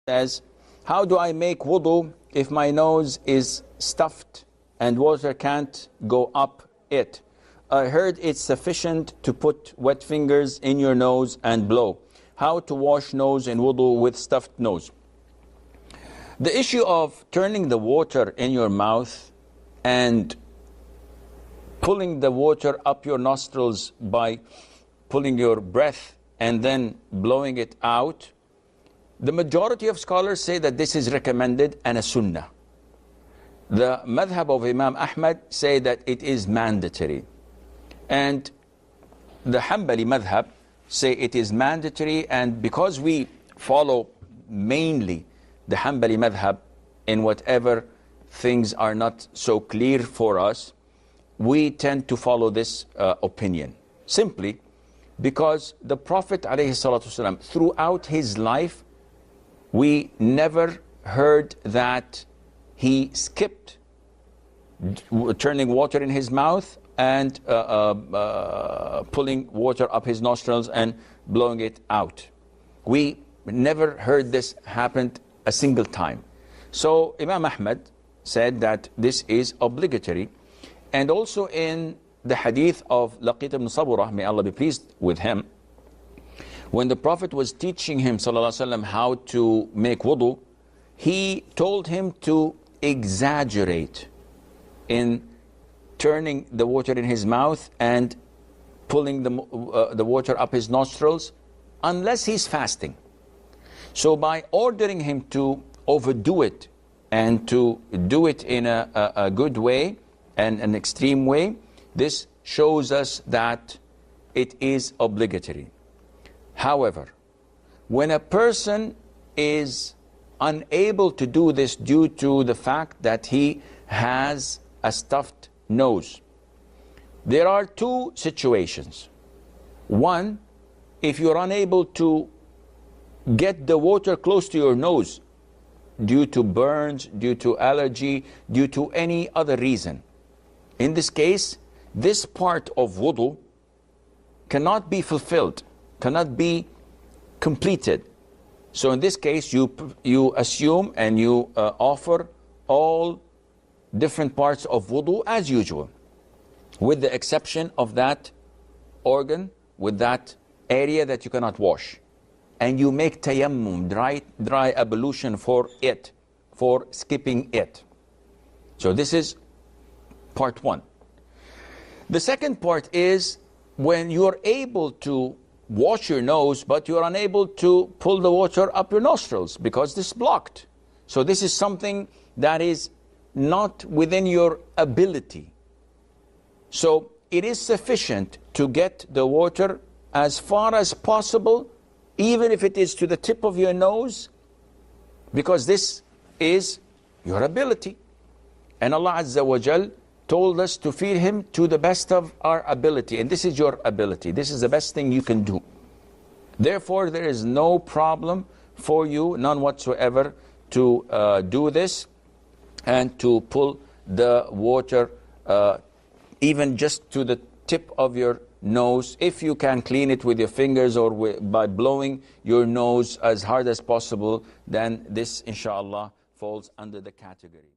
Says, how do I make wudu if my nose is stuffed and water can't go up it? I heard it's sufficient to put wet fingers in your nose and blow. How to wash nose in wudu with stuffed nose? The issue of turning the water in your mouth and pulling the water up your nostrils by pulling your breath and then blowing it out, the majority of scholars say that this is recommended and a sunnah. The madhab of Imam Ahmad say that it is mandatory. And the Hanbali madhab say it is mandatory, and because we follow mainly the Hanbali madhab in whatever things are not so clear for us, we tend to follow this opinion. Simply because the Prophet ﷺ, throughout his life, we never heard that he skipped turning water in his mouth and pulling water up his nostrils and blowing it out. We never heard this happen a single time. So Imam Ahmad said that this is obligatory. And also in the hadith of Laqit ibn Saburah, may Allah be pleased with him, when the Prophet was teaching him ﷺ how to make wudu, he told him to exaggerate in turning the water in his mouth and pulling the water up his nostrils, unless he's fasting. So by ordering him to overdo it and to do it in a good way and an extreme way, this shows us that it is obligatory. However, when a person is unable to do this due to the fact that he has a stuffed nose, there are two situations. One, if you're unable to get the water close to your nose due to burns, due to allergy, due to any other reason, in this case, this part of wudu cannot be fulfilled, cannot be completed. So in this case, you assume and you offer all different parts of wudu as usual, with the exception of that organ, with that area that you cannot wash. And you make tayammum, dry ablution for it, for skipping it. So this is part one. The second part is when you're able to wash your nose, but you're unable to pull the water up your nostrils because this is blocked. So this is something that is not within your ability. So it is sufficient to get the water as far as possible, even if it is to the tip of your nose, because this is your ability. And Allah Azza wa Jal told us to feed him to the best of our ability. And this is your ability. This is the best thing you can do. Therefore, there is no problem for you, none whatsoever, to do this and to pull the water even just to the tip of your nose. If you can clean it with your fingers or by blowing your nose as hard as possible, then this, inshallah, falls under the category.